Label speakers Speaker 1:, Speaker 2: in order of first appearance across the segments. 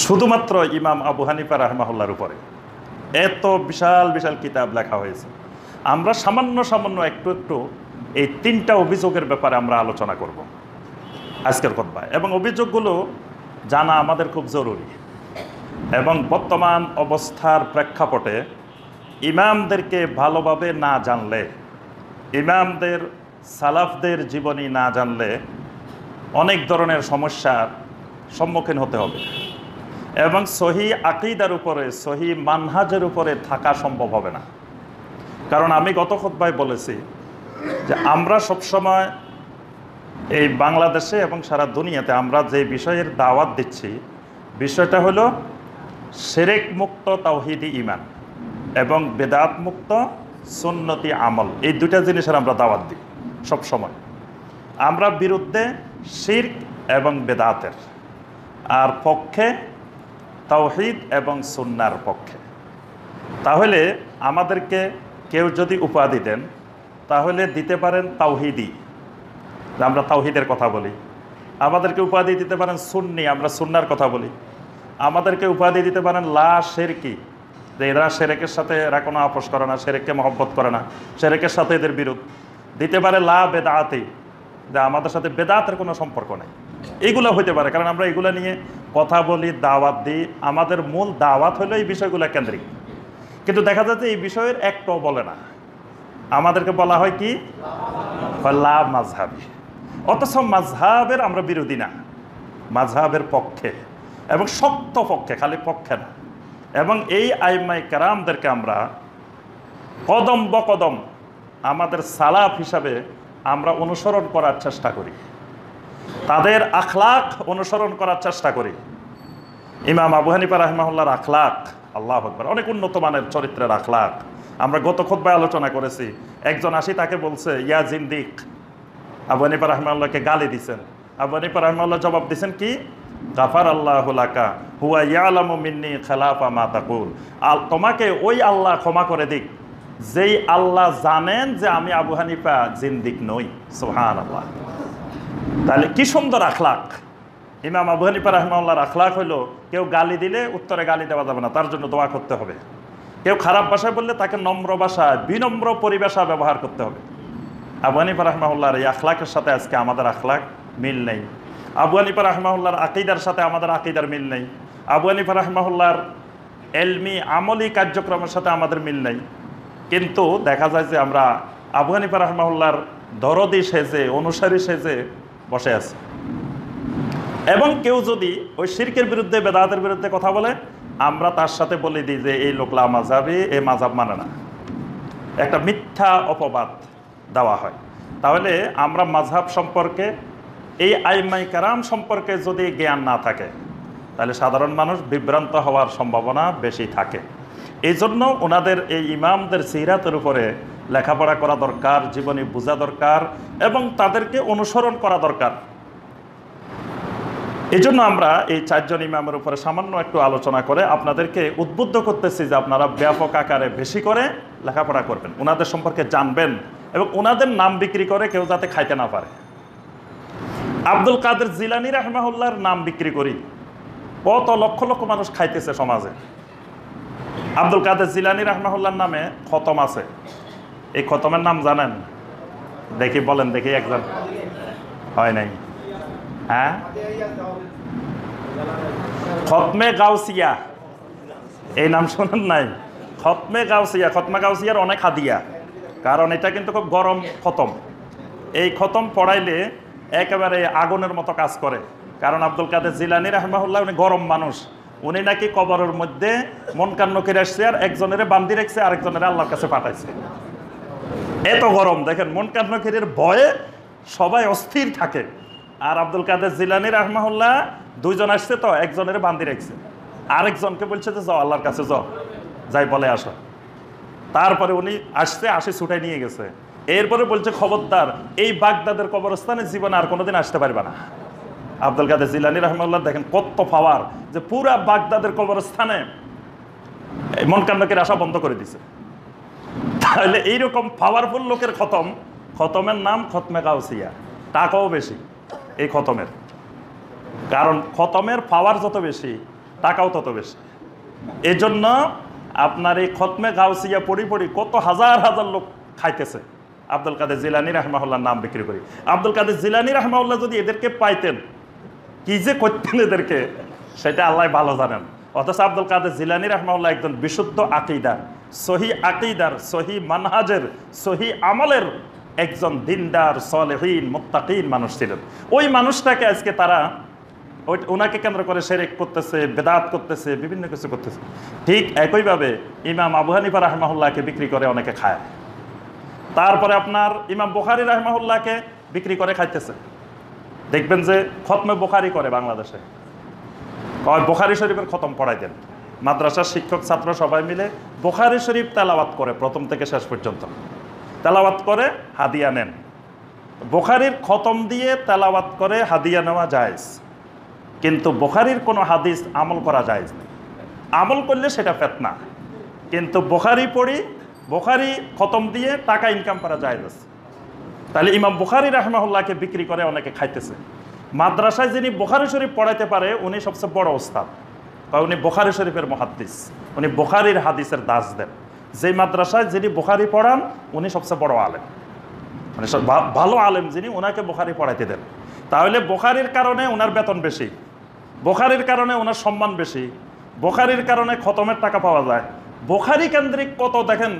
Speaker 1: শুধুমাত্র ইমাম আবু হানিফা রাহমাহুল্লাহর উপরে এত বিশাল বিশাল কিতাব লেখা হয়েছে। আমরা সামান্য সামান্য একটু একটু এই তিনটা অভিযোগের ব্যাপারে আমরা আলোচনা করব আজকের খুতবায়, এবং অভিযোগগুলো জানা আমাদের খুব জরুরি। এবং বর্তমান অবস্থার প্রেক্ষাপটে ইমামদেরকে ভালোভাবে না জানলে, ইমামদের সালাফদের জীবনী না জানলে অনেক ধরনের সমস্যার সম্মুখীন হতে হবে, এবং সহি আকীদার উপরে, সহি মানহাজের উপরে থাকা সম্ভব হবে না। কারণ আমি গত খুতবায় বলেছি যে আমরা সবসময় এই বাংলাদেশে এবং সারা দুনিয়াতে আমরা যে বিষয়ের দাওয়াত দিচ্ছি, বিষয়টা হলো শিরক মুক্ত তাওহীদি ঈমান এবং বেদাত মুক্ত সুন্নতি আমল। এই দুইটা জিনিসের আমরা দাওয়াত দিই সবসময়। আমরা বিরুদ্ধে শিরক এবং বেদাতের, আর পক্ষে তাওহীদ এবং সুন্নার পক্ষে। তাহলে আমাদেরকে কেউ যদি উপাধি দেন, তাহলে দিতে পারেন তাওহীদি, আমরা তাওহীদের কথা বলি। আমাদেরকে উপাধি দিতে পারেন সুন্নি, আমরা সুন্নার কথা বলি। আমাদেরকে উপাধি দিতে পারেন লা শিরকি, যে এরা শিরকের সাথে এরা কোনো আপোষ করে না, শিরককে মহব্বত করে না, শিরকের সাথে এদের বিরোধ। দিতে পারে লা বেদাতি, যে আমাদের সাথে বেদাতের কোনো সম্পর্ক নেই। এইগুলো হইতে পারে, কারণ আমরা এগুলো নিয়ে কথা বলি, দাওয়াত দিই। আমাদের মূল দাওয়াত হলো এই বিষয়গুলো কেন্দ্রিক। কিন্তু দেখা যাচ্ছে এই বিষয়ের একটাও বলে না। আমাদেরকে বলা হয় কি লা মাযহাবি, অথচ মাযহাবের আমরা বিরোধী না, মাযহাবের পক্ষে এবং শক্ত পক্ষে, খালি পক্ষে না। এবং এই আইম্মায়ে কেরামদেরকে আমরা কদম বকদম আমাদের সালাফ হিসাবে আমরা অনুসরণ করার চেষ্টা করি, তাদের আখলাক অনুসরণ করার চেষ্টা করি। ইমাম আবু হানিফা রাহমাহুল্লাহর আখলাক, আল্লাহু আকবার, অনেক উন্নত মানের চরিত্রের আখলাক। আমরা গত খুতবায় আলোচনা করেছি। একজন আসি তাকে বলছে ইয়া জিন্দিক, আবু হানিফা রাহমাহুল্লাহকে গালি দিছেন। আবু হানিফা রাহমাহুল্লাহ জবাব দিছেন কি, গাফার আল্লাহু লাকা হুয়া ইয়ালামু মিন্নি খালাফা মা তাকুল। তোমাকে ওই আল্লাহ ক্ষমা করে দিক যেই আল্লাহ জানেন যে আমি আবু হানিফা জিন্দিক নই। সুবহানাল্লাহ। তাহলে কি সুন্দর আখলাক ইমাম আবু হানিফা রাহমাহুল্লাহর আখলাক হলো, কেউ গালি দিলে উত্তরে গালি দেওয়া যাবে না, তার জন্য দোয়া করতে হবে। কেউ খারাপ ভাষায় বললে তাকে নম্র ভাষায়, বিনম্র পরিভাষা ব্যবহার করতে হবে। আবু হানিফা রাহমাহুল্লাহর এই আখলাকের সাথে আজকে আমাদের আখলাক মিল নেই। আবু হানিফা রাহমাহুল্লাহর আকীদার সাথে আমাদের আকীদার মিল নেই। আবু হানিফা রাহমাহুল্লাহর এলমি আমলি কার্যক্রমের সাথে আমাদের মিল নেই। কিন্তু দেখা যায় যে আমরা আবু হানিফা রাহমাহুল্লাহর দরদি সেজে, অনুসারী সেজে বসে আছি। এবং কেউ যদি ওই শিরকের বিরুদ্ধে, বেদাতের বিরুদ্ধে কথা বলে, আমরা তার সাথে বলে দিই যে এই লোক লা মাযহাবী, এই মাযহাব মানে না। একটা মিথ্যা অপবাদ দেওয়া হয়। তাহলে আমরা মাযহাব সম্পর্কে, এই আইম্মায়ে কেরাম সম্পর্কে যদি জ্ঞান না থাকে, তাহলে সাধারণ মানুষ বিভ্রান্ত হওয়ার সম্ভাবনা বেশি থাকে। এই জন্য ওনাদের এই ইমামদের সিরাতের উপরে লেখাপড়া করা দরকার, জীবনী বোঝা দরকার, এবং তাদেরকে অনুসরণ করা দরকার। এই জন্য আমরা এই চারজন ইমামের উপরে সামান্য একটু আলোচনা করে আপনাদেরকে উদ্বুদ্ধ করতেছি যে আপনারা ব্যাপক আকারে বেশি করে লেখাপড়া করবেন, ওনাদের সম্পর্কে জানবেন, এবং ওনাদের নাম বিক্রি করে কেউ যাতে খাইতে না পারে। আব্দুল কাদের জিলানী রাহমাহুল্লাহর নাম বিক্রি করি, কত লক্ষ লক্ষ মানুষ খাইতেছে সমাজে। আব্দুল কাদের জিলানী রাহমাহুল্লাহর নামে খতম আছে। এই খতমের নাম জানেন? দেখি বলেন, দেখি একজন। হয় নাই? হ্যাঁ, খতমে গাউসিয়া, এই নাম শোনেন নাই? খতমে গাউসিয়া, খতমে গাউসিয়ার অনেক হাদিয়া, কারণ এটা কিন্তু খুব গরম খতম। এই খতম পড়াইলে একেবারে আগুনের মতো কাজ করে। কারণ আব্দুল কাদের জিলানী রাহমাহুল্লাহ উনি গরম মানুষ। উনি নাকি কবরের মধ্যে মন কান্ন করে আসছে, আর একজনের বান্ধি রেখেছে, আরেকজনের আল্লাহর কাছে পাঠাইছে। এত গরম দেখেন, মন কান্ন কিরের ভয়ে সবাই অস্থির থাকে। আর আব্দুল কাদের জিলানী রাহমাহুল্লাহ দুইজন আসছে, তো একজনের বান্ধি রেখেছে, আরেকজনকে বলছে যে যাও আল্লাহর কাছে যাও, যাই বলে আসো। তারপরে উনি আসছে, আসে ছুটাই নিয়ে গেছে। এরপরে বলছে খবরদার, এই বাগদাদের কবরস্থানে জীবনে আর কোনোদিন আসতে পারবে না। আব্দুল কাদের জিলানী রাহমাহুল্লাহ দেখেন কত পাওয়ার, যে পুরা বাগদাদের কবরস্থানে মন কান্নকের আসা বন্ধ করে দিছে। তাহলে এইরকম পাওয়ারফুল লোকের খতম, খতমের নাম খতমে গাউসিয়া, টাকাও বেশি এই খতমের। কারণ খতমের পাওয়ার যত বেশি, টাকাও তত বেশি। এই জন্য আপনার এই খতমে গাউসিয়া পড়ি কত হাজার হাজার লোক খাইতেছে আব্দুল কাদের জিলানী রাহমাহুল্লাহর নাম বিক্রি করি। আব্দুল কাদের জিলানী রাহমাহুল্লাহ যদি এদেরকে পাইতেন, কি যে করতেন এদেরকে, সেটা আল্লাহ ভালো জানেন। অথচ আব্দুল কাদের জিলানী রাহমাহুল্লাহ একজন বিশুদ্ধ আকিদার, সহি মানহাজের, সহি আমলের একজন দিনদার, সলেহীন, মুত্তাকিন মানুষ ছিলেন। ওই মানুষটাকে আজকে তারা ওনাকে কেন্দ্র করে শিরক করতেছে, বেদাত করতেছে, বিভিন্ন কিছু করতেছে। ঠিক একইভাবে ইমাম আবু হানিফা রাহমাহুল্লাহকে বিক্রি করে অনেকে খায়। তারপরে আপনার ইমাম বুখারী রাহমাহুল্লাহকে বিক্রি করে খাইতেছে। দেখবেন যে খতমে বুখারী করে বাংলাদেশে, বুখারী শরীফের খতম পড়াই দেন। মাদ্রাসার শিক্ষক ছাত্র সবাই মিলে বুখারী শরীফ তেলাওয়াত করে, প্রথম থেকে শেষ পর্যন্ত তেলাওয়াত করে হাদিয়া নেন। বুখারীর খতম দিয়ে তেলাওয়াত করে হাদিয়া নেওয়া জায়েজ, কিন্তু বুখারীর কোনো হাদিস আমল করা জায়েজ নেই। আমল করলে সেটা ফিতনা, কিন্তু বুখারী পড়ি, বুখারী খতম দিয়ে টাকা ইনকাম করা জায়েজ আছে। তাহলে ইমাম বুখারী রাহমাহুল্লাহকে বিক্রি করে অনেকে খাইতেছে। মাদ্রাসায় যিনি বুখারী শরীফ পড়াইতে পারে উনি সবচেয়ে বড় ওস্তাদ, কারণ উনি বুখারী শরীফের মুহাদ্দিস, উনি বুখারীর হাদিসের দাস দেন। যেই মাদ্রাসায় যিনি বুখারী পড়ান উনি সবচেয়ে বড় আলেম, মানে ভালো আলেম যিনি, ওনাকে বুখারী পড়াইতে দেন। তাহলে বুখারীর কারণে ওনার বেতন বেশি, বুখারীর কারণে ওনার সম্মান বেশি, বুখারীর কারণে খতমের টাকা পাওয়া যায়। বুখারী কেন্দ্রিক কত দেখেন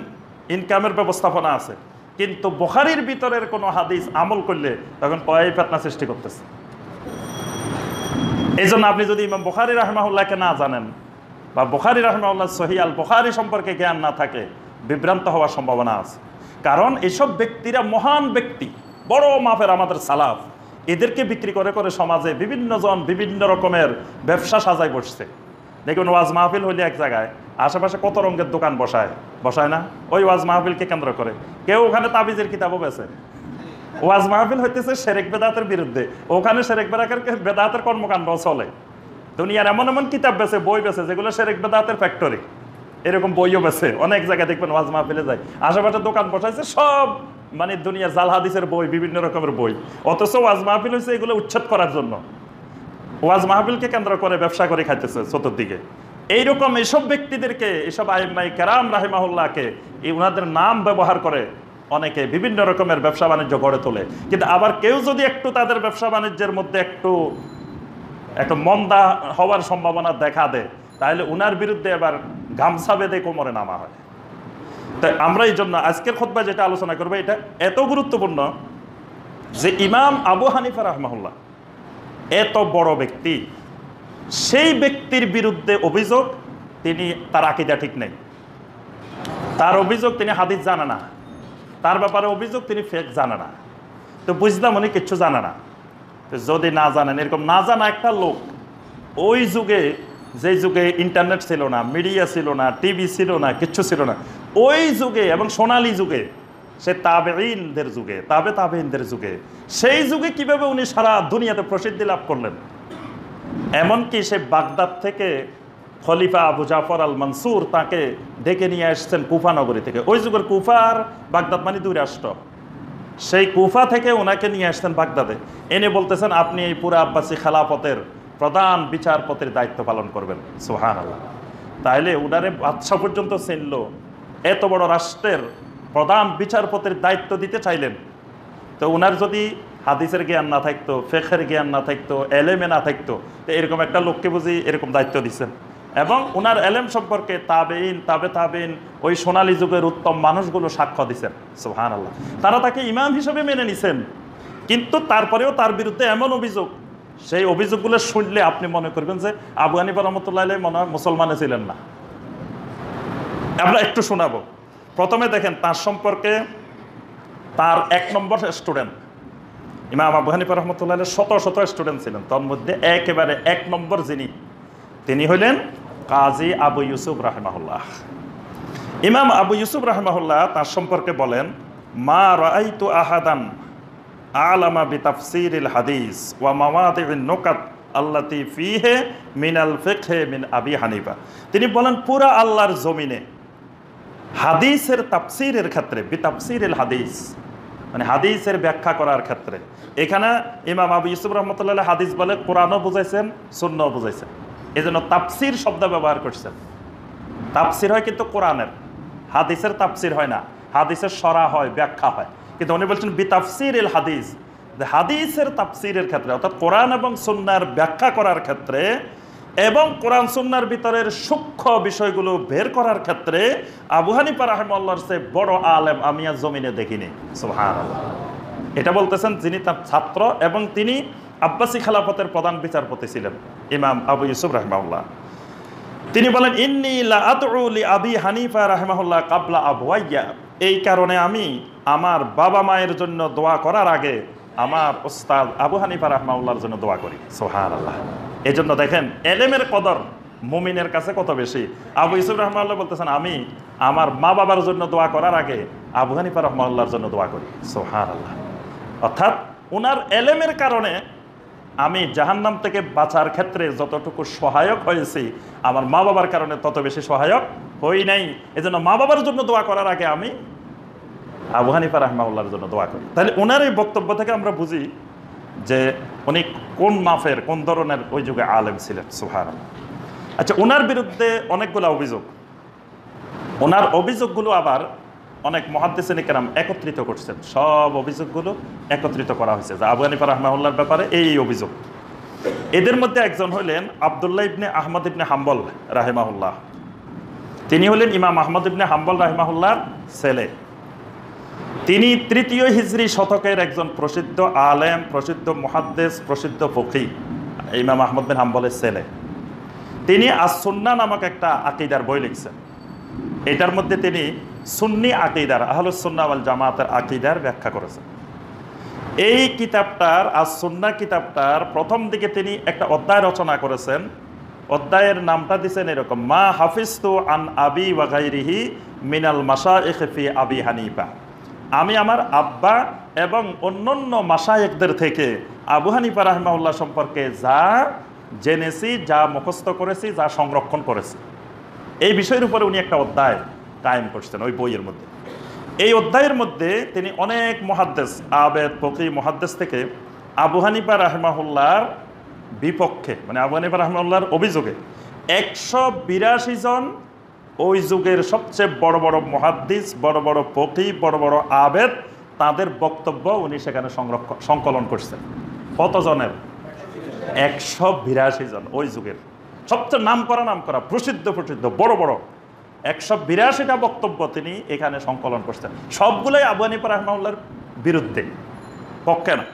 Speaker 1: ইনকামের ব্যবস্থাপনা আছে, কিন্তু বুখারীর ভিতরের কোনো হাদিস আমল করলে তখন কয় ফিতনা সৃষ্টি করতেছে। এই জন্য আপনি যদি ইমাম বুখারী রাহমাহুল্লাহকে না জানেন বা বুখারী রাহমাহুল্লাহ সহিহ আল বুখারী সম্পর্কে জ্ঞান না থাকে, বিভ্রান্ত হওয়ার সম্ভাবনা আছে। কারণ এসব ব্যক্তিরা মহান ব্যক্তি, বড় মাপের আমাদের সালাফ, এদেরকে বিক্রি করে করে সমাজে বিভিন্ন জন বিভিন্ন রকমের ব্যবসা সাজায় বসছে। দেখুন ওয়াজ মাহফিল হইলে এক জায়গায় আশেপাশে কত রঙের দোকান বসায় না, ওই ওয়াজ মাহফিলকে কেন্দ্র করে কেউ ওখানে তাবিজের কিতাবও বেচে। ওয়াজ মাহফিল হইতেছে শিরক বেদাতের বিরুদ্ধে, ওখানে শিরক বেদাতের কর্মকাণ্ড চলে। দুনিয়ার এমন এমন কিতাব বেচে, বই বেচে যেগুলো শিরক বেদাতের ফ্যাক্টরি, এরকম বইও বেচে। অনেক জায়গায় দেখবেন ওয়াজ মাহফিলে যায়, আশেপাশে দোকান বসাইছে সব মানে দুনিয়ার জাল হাদিসের বই, বিভিন্ন রকমের বই। অথচ ওয়াজ মাহফিল হয়েছে এগুলো উচ্ছেদ করার জন্য, ওয়াজ মাহফিলকে কেন্দ্র করে ব্যবসা করে খাইতেছে চতুর্দিকে। এইরকম এইসব ব্যক্তিদেরকে, এইসব আইম্মায়ে কেরাম রাহিমাহুল্লাহকে ওনাদের নাম ব্যবহার করে অনেকে বিভিন্ন রকমের ব্যবসা বাণিজ্য গড়ে তোলে। কিন্তু আবার কেউ যদি একটু তাদের ব্যবসা বাণিজ্যের মধ্যে একটু মন্দা হওয়ার সম্ভাবনা দেখা দেয়, তাহলে উনার বিরুদ্ধে এবার গামছা বেঁধে কোমরে নামা হয়। তাই আমরা এই জন্য আজকের খুতবায় যেটা আলোচনা করবো, এটা এত গুরুত্বপূর্ণ যে ইমাম আবু হানিফা রাহমাহুল্লাহ এত বড় ব্যক্তি, সেই ব্যক্তির বিরুদ্ধে অভিযোগ তার আকীদা ঠিক নেই, তার অভিযোগ তিনি হাদিস জানে না, তার ব্যাপারে অভিযোগ তিনি ফিকহ জানে না। তো বুঝলাম উনি কিচ্ছু জানে না। তো যদি না জানেন, এরকম না জানা একটা লোক ওই যুগে, যেই যুগে ইন্টারনেট ছিল না, মিডিয়া ছিল না, টিভি ছিল না, কিচ্ছু ছিল না, ওই যুগে এবং সোনালী যুগে, সে তাবেঈনদের যুগে, তাবেঈনদের যুগে, সেই যুগে কিভাবে উনি সারা দুনিয়াতে প্রসিদ্ধি লাভ করলেন। এমনকি সে বাগদাদ থেকে খলিফা আবু জাফর আল মনসুর তাকে ডেকে নিয়ে আসছেন কুফা নগরী থেকে। ওই যুগের কুফা আর বাগদাদ মানে দুই রাষ্ট্র। সেই কুফা থেকে ওনাকে নিয়ে আসছেন বাগদাদে, এনে বলতেছেন আপনি এই পুরা আব্বাসী খেলাফতের প্রধান বিচারপতির দায়িত্ব পালন করবেন। সুবহানাল্লাহ। তাইলে উনারে বাদশা পর্যন্ত চিনল, এত বড় রাষ্ট্রের প্রধান বিচারপতির দায়িত্ব দিতে চাইলেন। তো উনার যদি হাদিসের জ্ঞান না থাকতো, ফিকহের জ্ঞান না থাকতো, এলেমে না থাকতো, তো এরকম একটা লোককে বুঝি এরকম দায়িত্ব দিচ্ছেন। এবং উনার এলেম সম্পর্কে তাবেঈন ওই সোনালী যুগের উত্তম মানুষগুলো সাক্ষ্য দিচ্ছেন। সুবহানাল্লাহ। তারা তাকে ইমাম হিসেবে মেনে নিছেন, কিন্তু তারপরেও তার বিরুদ্ধে এমন অভিযোগ, সেই অভিযোগগুলো শুনলে আপনি মনে করবেন যে আবু হানিফা রাহমাতুল্লাহ আলাইহি মনে হয় মুসলমানে ছিলেন না। আমরা একটু শোনাবো। প্রথমে দেখেন তার সম্পর্কে, তার 1 নম্বর স্টুডেন্ট ইমাম আবু হানিফা রাহমাতুল্লাহ আলাইহি শত শত স্টুডেন্ট ছিলেন, তার মধ্যে একেবারে 1 নম্বর তিনি হইলেন কাজী আবু ইউসুফ রাহিমাহুল্লাহ। ইমাম আবু ইউসুফ রাহিমাহুল্লাহ তার সম্পর্কে বলেন, মা রাআইতু আহাদান আলামা বিতাফসিরিল হাদিস ওয়া মাওয়াদিউন নুকাত আল্লাতী ফীহি মিনাল ফিকহি মিন আবি হানিফা। তিনি বলেন পুরা আল্লাহর জমিনে হাদিসের তাফসিরের ক্ষেত্রে, বিতাফসিরিল হাদিস মানে হাদিসের ব্যাখ্যা করার ক্ষেত্রে, এখানে ইমাম আবু ইউসুফ রাহমাতুল্লাহ হাদিস বলে কোরআনও বুঝাইছেন, সুন্নাহও বুঝাইছেন। এজন্য তাফসির শব্দ ব্যবহার করছেন। তাফসির হয় কিন্তু কোরআনের, হাদিসের তাফসির হয় না। হাদিসের সরা হয়, ব্যাখ্যা হয়, কিন্তু উনি বলছেন বিতাফসির এল হাদিস, যে হাদিসের তাফসিরের ক্ষেত্রে অর্থাৎ কোরআন এবং সুন্নাহর ব্যাখ্যা করার ক্ষেত্রে এবং কোরআন সুন্নাহর ভিতরের সূক্ষ্ম বিষয়গুলো বের করার ক্ষেত্রে আবু হানিফা রাহিমাহুল্লাহর চেয়ে বড় আলেম আমি আর জমিনে দেখিনি। সুবহানাল্লাহ। এটা বলতেছেন যিনি তার ছাত্র এবং তিনি আব্বাসী খেলাফতের প্রধান বিচারপতি ছিলেন, ইমাম আবু ইউসুফ রাহিমাহুল্লাহ। তিনি বলেন ইন্নী লা আদউ লি আবি হানিফা রাহিমাহুল্লাহ ক্বাবলা আবওয়াইয়া, এই কারণে আমি আমার বাবা মায়ের জন্য দোয়া করার আগে আমার উস্তাদ আবু হানিফা রাহিমাহুল্লাহর জন্য দোয়া করি। সুবহানাল্লাহ। এই জন্য দেখেন এলেমের কদর মুমিনের কাছে কত বেশি। আবু ইউসুফ রাহিমাহুল্লাহ বলতেছেন আমি আমার মা বাবার জন্য দোয়া করার আগে আবু হানিফা রাহিমাহুল্লাহর জন্য দোয়া করি। সুবহানাল্লাহ। অর্থাৎ ওনার এলেমের কারণে আমি জাহান্নাম থেকে বাঁচার ক্ষেত্রে যতটুকু সহায়ক হয়েছি, আমার মা বাবার কারণে তত বেশি সহায়ক হই নাই। এজন্য মা বাবার জন্য দোয়া করার আগে আমি আবু হানিফা রাহিমাহুল্লাহর জন্য দোয়া করি। তাহলে ওনার এই বক্তব্য থেকে আমরা বুঝি যে উনি কোন মাফের, কোন ধরনের ওই যুগে আলেম ছিলেন। সুবহানাল্লাহ। আচ্ছা, ওনার বিরুদ্ধে অনেকগুলো অভিযোগ, ওনার অভিযোগগুলো আবার অনেক মুহাদ্দিসিন কেরাম একত্রিত করছেন। সব অভিযোগগুলো একত্রিত করা হয়েছে যে আবু হানিফা রাহিমাহুল্লাহর ব্যাপারে এই অভিযোগ। এদের মধ্যে একজন হলেন আব্দুল্লাহ ইবনে আহমদ ইবনে হাম্বল রাহিমাহুল্লাহ। তিনি হলেন ইমাম আহমদ ইবনে হাম্বল রাহিমাহুল্লাহর ছেলে। তিনি ৩য় হিজরি শতকের একজন প্রসিদ্ধ আলেম, প্রসিদ্ধ মুহাদ্দিস, প্রসিদ্ধ ফকিহ, ইমাম আহমদ বিন হাম্বলের ছেলে। তিনি আস-সুন্নাহ নামক একটা আকীদার বই লিখছেন। এটার মধ্যে তিনি সুন্নি আকীদার, আহলুস সুন্নাহ ওয়াল জামাতের আকীদার ব্যাখ্যা করেছেন। এই কিতাবটার, আস-সুন্নাহ কিতাবটার প্রথম দিকে তিনি একটা অধ্যায় রচনা করেছেন। অধ্যায়ের নামটা দিয়েছেন এরকম, মা হাফিজতু আন আবি ওয়া গায়রিহি মিনাল মাশায়েখ ফি আবি হানিফা। আমি আমার আব্বা এবং অন্যান্য মাশায়েখদের থেকে আবু হানিফা রাহিমাহুল্লাহ সম্পর্কে যা জেনেছি, যা মুখস্থ করেছি, যা সংরক্ষণ করেছি, এই বিষয়ের উপরে উনি একটা অধ্যায় কায়েম করছেন ওই বইয়ের মধ্যে। এই অধ্যায়ের মধ্যে তিনি অনেক মুহাদ্দিস, আবেদ, ফকিহ, মুহাদ্দিস থেকে আবু হানিফা রাহিমাহুল্লাহর বিপক্ষে, মানে আবু হানিফা রাহিমাহুল্লাহর অভিযোগে 182 জন ওই যুগের সবচেয়ে বড় বড় মুহাদ্দিস, বড় বড় ফকিহ, বড় বড় আবেদ, তাদের বক্তব্য উনি সেখানে সংকলন করছেন। কতজনের? 182 জন। ওই যুগের সবচেয়ে নাম করা প্রসিদ্ধ বড় বড় 182টা বক্তব্য তিনি এখানে সংকলন করছেন। সবগুলোই আবু হানিফা রাহিমাহুল্লাহর বিরুদ্ধে, পক্ষে না।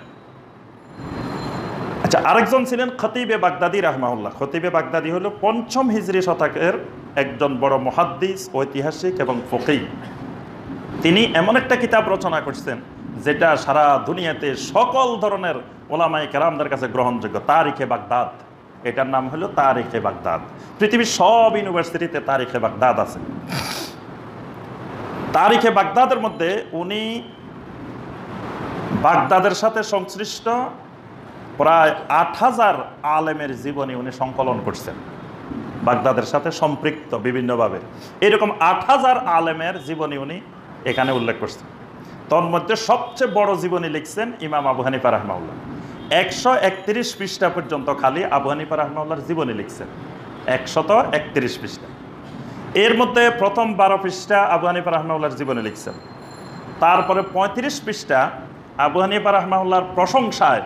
Speaker 1: আচ্ছা, আরেকজন ছিলেন খতিবে বাগদাদি রাহিমাহুল্লাহ। খতিবে বাগদাদি হলো 5ম হিজরি শতকের একজন বড় মুহাদ্দিস, ঐতিহাসিক এবং ফকিহ। তিনি এমন একটা কিতাব রচনা করছেন যেটা সারা দুনিয়াতে সকল ধরনের ওলামায়ে কেরামদের কাছে গ্রহণযোগ্য, তারিখে বাগদাদ। এটার নাম হলো তারিখে বাগদাদ। পৃথিবীর সব ইউনিভার্সিটিতে তারিখে বাগদাদ আছে। তারিখে বাগদাদের মধ্যে উনি বাগদাদের সাথে সংশ্লিষ্ট প্রায় 8000 আলেমের জীবনী উনি সংকলন করছেন, বাগদাদের সাথে সম্পৃক্ত বিভিন্নভাবে। এরকম 8000 আলেমের জীবনী উনি এখানে উল্লেখ করছেন। তন্মধ্যে সবচেয়ে বড় জীবনী লিখছেন ইমাম আবু হানিফা রাহিমাহুল্লাহ। 131 পৃষ্ঠা পর্যন্ত খালি আবু হানিফা রাহিমাহুল্লাহর জীবনী লিখছেন, 131 পৃষ্ঠা। এর মধ্যে প্রথম 12 পৃষ্ঠা আবু হানিফা রাহিমাহুল্লাহর জীবনী লিখছেন। তারপরে 35 পৃষ্ঠা আবু হানিফা রাহিমাহুল্লাহর প্রশংসায়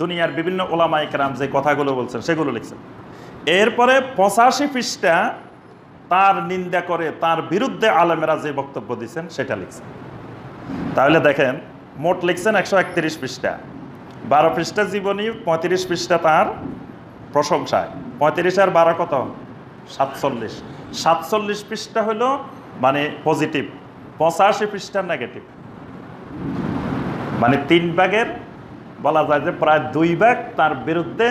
Speaker 1: দুনিয়ার বিভিন্ন ওলামায়ে কেরাম যে কথাগুলো বলছেন সেগুলো লিখছেন। এরপরে 85 পৃষ্ঠা তার নিন্দা করে, তার বিরুদ্ধে আলেমেরা যে বক্তব্য দিচ্ছেন সেটা লিখছেন। তাহলে দেখেন মোট লিখছেন 131 পৃষ্ঠা, 12 পৃষ্ঠা জীবনী, 35 পৃষ্ঠা তার প্রশংসায়, 35 আর 12 কত? 47। 47 পৃষ্ঠা হলো মানে পজিটিভ, 85 পৃষ্ঠা নেগেটিভ। মানে 3 ভাগের বলা যায় যে প্রায় 2 ভাগ তার বিরুদ্ধে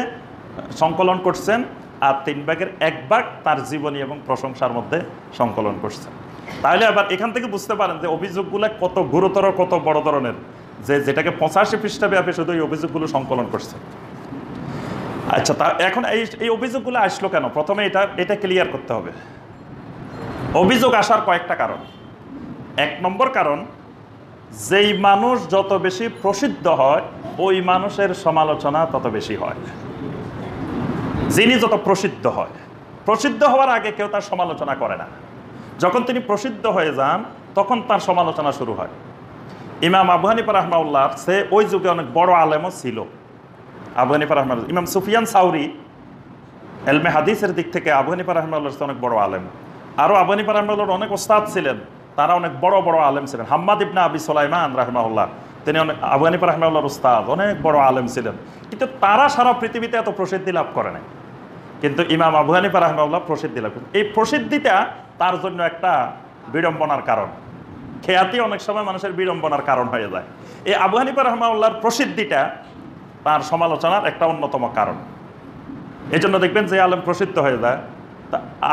Speaker 1: সংকলন করছেন, আর 3 ভাগের 1 ভাগ তার জীবনী এবং প্রশংসার মধ্যে সংকলন করছেন। তাহলে আবার এখান থেকে বুঝতে পারেন যে অভিযোগগুলো কত গুরুতর, কত বড় ধরনের, যেটাকে 85 পৃষ্ঠা ব্যাপী শুধু এই অভিযোগগুলো সংকলন করছে। আচ্ছা, তা এখন এই অভিযোগগুলো আসলো কেন? প্রথমে এটা ক্লিয়ার করতে হবে। অভিযোগ আসার কয়েকটা কারণ। 1 নম্বর কারণ, যেই মানুষ যত বেশি প্রসিদ্ধ হয় ওই মানুষের সমালোচনা তত বেশি হয়। যিনি যত প্রসিদ্ধ হয়, প্রসিদ্ধ হওয়ার আগে কেউ তার সমালোচনা করে না, যখন তিনি প্রসিদ্ধ হয়ে যান তখন তার সমালোচনা শুরু হয়। ইমাম আবু হানিফা রাহমাহুল্লাহ সে ওই যুগে অনেক বড় আলেমও ছিল। আবু হানিফা রাহমাহুল্লাহ, ইমাম সুফিয়ান সাউরি এলমে হাদিসের দিক থেকে আবু হানিফা রাহমাহুল্লাহ অনেক বড় আলেম। আরও আবু হানিফা রাহমাহুল্লাহর অনেক ওস্তাদ ছিলেন, তারা অনেক বড় বড় আলেম ছিলেন। হাম্মাদ ইবনে আবি সুলাইমান রাহমাহুল্লাহ, তিনি অনেক আবু হানিফা রাহমাহুল্লাহর ওস্তাদ, অনেক বড় আলেম ছিলেন, কিন্তু তারা সারা পৃথিবীতে এত প্রসিদ্ধি লাভ করে নাই। কিন্তু ইমাম আবু হানিফা রাহমাহুল্লাহ প্রসিদ্ধি লাভ করেন। এই প্রসিদ্ধিটা তার জন্য একটা বিড়ম্বনার কারণ, খেয়াতি অনেক সময় মানুষের বিড়ম্বনার কারণ হয়ে যায়। এই আবু হানিফা রাহমাহুল্লাহর প্রসিদ্ধিটা তার সমালোচনার একটা অন্যতম কারণ। এই জন্য দেখবেন যে আলেম প্রসিদ্ধ হয়ে যায়,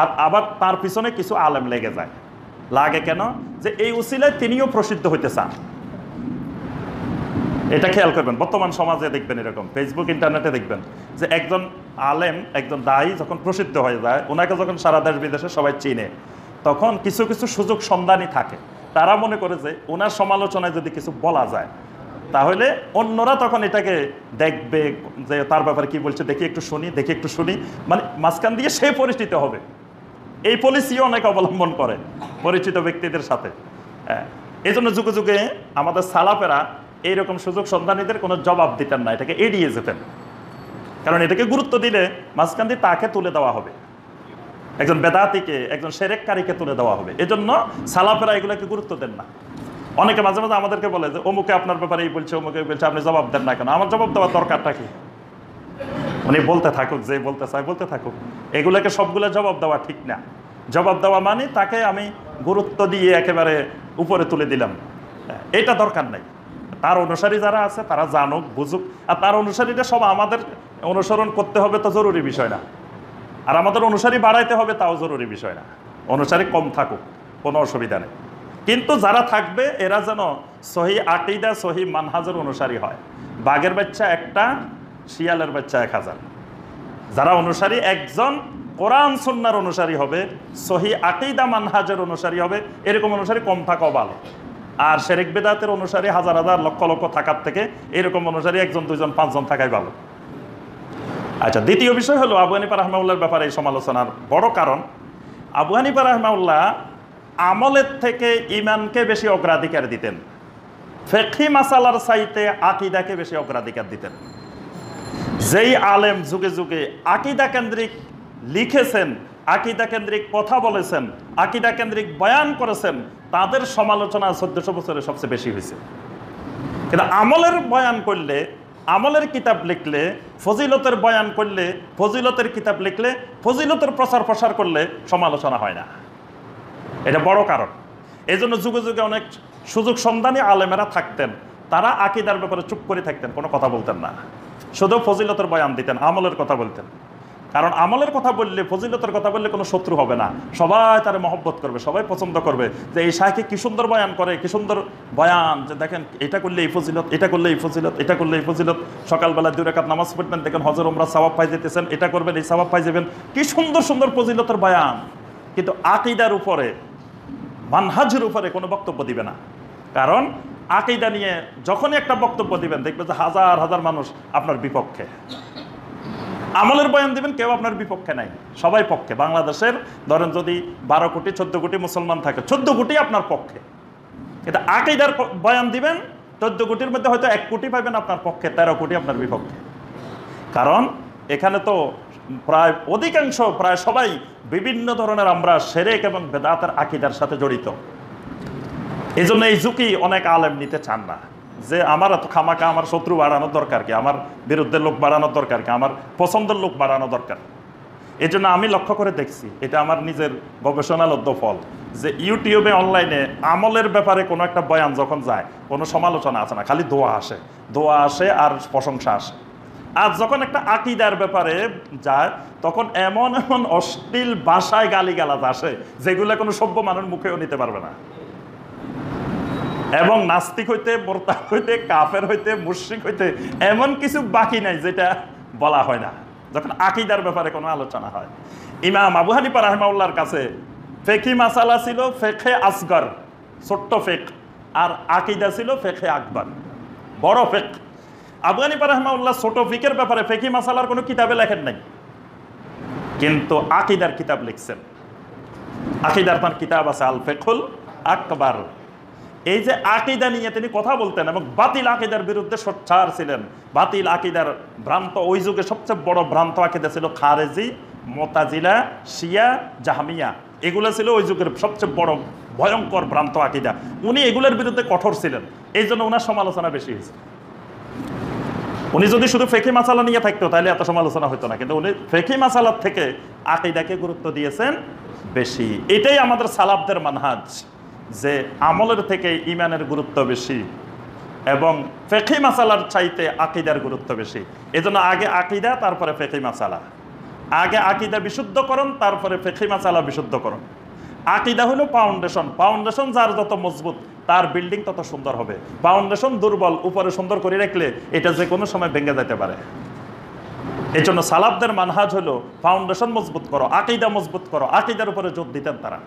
Speaker 1: আর আবার তার পিছনে কিছু আলেম লেগে যায়। লাগে কেন? যে এই উসিলায় তিনিও প্রসিদ্ধ হইতে চান। এটা খেয়াল করবেন, বর্তমান সমাজে দেখবেন এরকম, ফেসবুক ইন্টারনেটে দেখবেন যে একজন আলেম, একজন দায়ী যখন প্রসিদ্ধ হয়ে যায়, ওনাকে যখন সারা দেশ বিদেশে সবাই চিনে, তখন কিছু কিছু সুযোগ সন্ধানী থাকে, তারা মনে করে যে ওনার সমালোচনায় যদি কিছু বলা যায় তাহলে অন্যরা তখন এটাকে দেখবে, যে তার ব্যাপারে কি বলছে দেখি একটু শুনি, দেখি একটু শুনি, মানে মাঝখান দিয়ে সে পরিচিত হবে। এই পলিসিও অনেক অবলম্বন করে পরিচিত ব্যক্তিদের সাথে। এই জন্য যুগে যুগে আমাদের সালাফেরা এইরকম সুযোগ সন্ধানীদের কোনো জবাব দিতেন না, এটাকে এড়িয়ে যেতেন। কারণ এটাকে গুরুত্ব দিলে মাঝখান দিয়ে তাকে তুলে দেওয়া হবে, একজন বেদাতিকে, একজন সেরেককারীকে তুলে দেওয়া হবে। এজন্য সালাফেরা এগুলোকে গুরুত্ব দেন না। অনেকে মাঝে মাঝে আমাদেরকে বলে যে অমুকে আপনার ব্যাপারে এই বলছে, অমুকে বলছে, আপনি জবাব দেন না কেন? আমার জবাব দেওয়ার দরকারটা কি? উনি বলতে থাকুক, যে বলতে চায় বলতে থাকুক, এগুলোকে সবগুলো জবাব দেওয়া ঠিক না। জবাব দেওয়া মানে তাকে আমি গুরুত্ব দিয়ে একেবারে উপরে তুলে দিলাম, এটা দরকার নাই। তার অনুসারী যারা আছে তারা জানুক, বুঝুক, আর তার অনুসারীরা সব আমাদের অনুসরণ করতে হবে তো জরুরি বিষয় না, আর আমাদের অনুসারী বাড়াইতে হবে তাও জরুরি বিষয় না। অনুসারী কম থাকুক, কোনো অসুবিধা নেই, কিন্তু যারা থাকবে এরা যেন সহি আকীদা, সহি মানহাজের অনুসারী হয়। বাঘের বাচ্চা একটা, শিয়ালের বাচ্চা 1000। যারা অনুসারী একজন কোরআন সুন্নাহর অনুসারী হবে, সহি আকীদা মানহাজের অনুসারী হবে, এরকম অনুসারী কম থাকাও ভালো। আর শিরক বিদআতের অনুসারী হাজার হাজার লক্ষ লক্ষ থাকার থেকে এরকম অনুসারী 1 জন 2 জন 5 জন থাকাই ভালো। আচ্ছা, দ্বিতীয় বিষয় হলো আবু হানিফা রাহমাহুল্লাহর ব্যাপারে এই সমালোচনার বড় কারণ, আবু হানিফা রাহমাহুল্লাহ আমলের থেকে ঈমানকে বেশি অগ্রাধিকার দিতেন, ফিকহি মাসালার চাইতে আকীদাকে বেশি অগ্রাধিকার দিতেন। যেই আলেম যুগে যুগে আকীদা কেন্দ্রিক লিখেছেন, আকীদা কেন্দ্রিক কথা বলেছেন, আকীদা কেন্দ্রিক বয়ান করেছেন, তাদের সমালোচনা 1400 বছরে সবচেয়ে বেশি হয়েছে। কিন্তু আমলের বয়ান করলে, আমলের কিতাব লিখলে, ফজিলতের বয়ান করলে, ফজিলতের কিতাব লিখলে, ফজিলতের প্রচার প্রসার করলে সমালোচনা হয় না। এটা বড় কারণ। এই জন্য যুগে যুগে অনেক সুযোগ সন্ধানী আলেমেরা থাকতেন, তারা আকীদার ব্যাপারে চুপ করে থাকতেন, কোনো কথা বলতেন না, শুধু ফজিলতের বয়ান দিতেন, আমলের কথা বলতেন। কারণ আমলের কথা বললে, ফজিলতের কথা বললে কোনো শত্রু হবে না, সবাই তারা মহব্বত করবে, সবাই পছন্দ করবে যে এই শায়খে কি সুন্দর বয়ান করে, কি সুন্দর বয়ান, যে দেখেন এটা করলে এই ফজিলত, এটা করলে এই ফজিলত, এটা করলে এই ফজিলত, সকালবেলা 2 রাকাত নামাজ পড়বেন, দেখেন হজর উমরা সওয়াব পাই যেতেছেন, এটা করবেন এই সওয়াব পাই যাবেন, কি সুন্দর সুন্দর ফজিলতের বয়ান। কিন্তু আকীদার উপরে, মানহাজের উপরে কোনো বক্তব্য দিবে না। কারণ আকীদা নিয়ে যখনই একটা বক্তব্য দিবেন দেখবে যে হাজার হাজার মানুষ আপনার বিপক্ষে। আমলের বয়ান দিবেন, কেউ আপনার বিপক্ষে নাই, সবাই পক্ষে। বাংলাদেশের ধরেন যদি 12 কোটি 14 কোটি মুসলমান থাকে, 14 কোটি আপনার পক্ষে। কিন্তু আকীদার বয়ান দিবেন, 14 কোটির মধ্যে হয়তো 1 কোটি পাবেন আপনার পক্ষে, 13 কোটি আপনার বিপক্ষে। কারণ এখানে তো প্রায় অধিকাংশ, প্রায় সবাই বিভিন্ন ধরনের আমরা শিরক এবং বেদাতের আকীদার সাথে জড়িত। এই জন্য এই ঝুঁকি অনেক আলেম নিতে চান না, যে আমার এত খামাকা, আমার শত্রু বাড়ানোর দরকার কি, আমার বিরুদ্ধে লোক বাড়ানোর দরকার কি, আমার পছন্দের লোক বাড়ানো দরকার। এই জন্য আমি লক্ষ্য করে দেখছি, এটা আমার নিজের গবেষণালব্ধ ফল, যে ইউটিউবে অনলাইনে আমলের ব্যাপারে কোনো একটা বয়ান যখন যায়, কোনো সমালোচনা আসে না, খালি দোয়া আসে, দোয়া আসে আর প্রশংসা আসে। আর যখন একটা আকীদার ব্যাপারে যায়, তখন এমন এমন অশ্লীল ভাষায় গালিগালাজ আসে যেগুলো কোনো সভ্য মানুষ মুখেও নিতে পারবে না। এবং নাস্তিক হইতে, মোরতাদ হইতে, কাফের হইতে, মুশরিক হইতে এমন কিছু বাকি নাই যেটা বলা হয় না যখন আকীদার ব্যাপারে কোনো আলোচনা হয়। ইমাম আবু হানিফা রাহমাহুল্লাহর কাছে ফিকহি মাসালা ছিল ফিকহে আসগর, ছোট্ট ফিক, আর আকীদা ছিল ফিকহে আকবর, বড় ফিক। আবু হানিফা রাহমাহুল্লাহ ছোট ফিকের ব্যাপারে, ফিকহি মাসালার কোনো কিতাবে লেখেন নাই, কিন্তু আকিদার কিতাব লিখছেন, আকিদার তার কিতাব আছে আল ফিকহুল আকবার। এই যে আকিদা নিয়ে তিনি কথা বলতেন এবং বাতিল আকিদার বিরুদ্ধে সোচ্চার ছিলেন। বাতিল আকিদার ভ্রান্ত, ওই যুগে সবচেয়ে বড় ভ্রান্ত আকিদা ছিল খারেজি, মুতাজিলা, শিয়া, জাহমিয়া। এগুলো ছিল ওই যুগের সবচেয়ে বড় ভয়ঙ্কর ভ্রান্ত আকিদা। উনি এগুলোর বিরুদ্ধে কঠোর ছিলেন, এই জন্য ওনার সমালোচনা বেশি হয়েছে। উনি যদি শুধু ফেকি মাসালা নিয়ে থাকতো তাহলে এত সমালোচনা হতো না, কিন্তু উনি ফেকি মাসালার থেকে আকিদাকে গুরুত্ব দিয়েছেন বেশি। এটাই আমাদের সালাফদের মানহাজ, যে আমলের থেকে ইমানের গুরুত্ব বেশি এবং ফেকি মাসালার চাইতে আকিদার গুরুত্ব বেশি। এজন্য আগে আকিদা, তারপরে ফেকি মাসালা। আগে আকিদা বিশুদ্ধকরণ, তারপরে ফেকি মাসালা বিশুদ্ধকরণ। আকিদা হলো ফাউন্ডেশন, ফাউন্ডেশন যার যত মজবুত তার বিল্ডিং তত সুন্দর হবে। ফাউন্ডেশন দুর্বল, উপরে সুন্দর করে রাখলে এটা যে কোনো সময় ভেঙে যেতে পারে। এই জন্য সালাফদের মানহাজ হলো ফাউন্ডেশন মজবুত করো, আকিদা মজবুত করো। আকিদার উপরে জোর দিতেন তারা।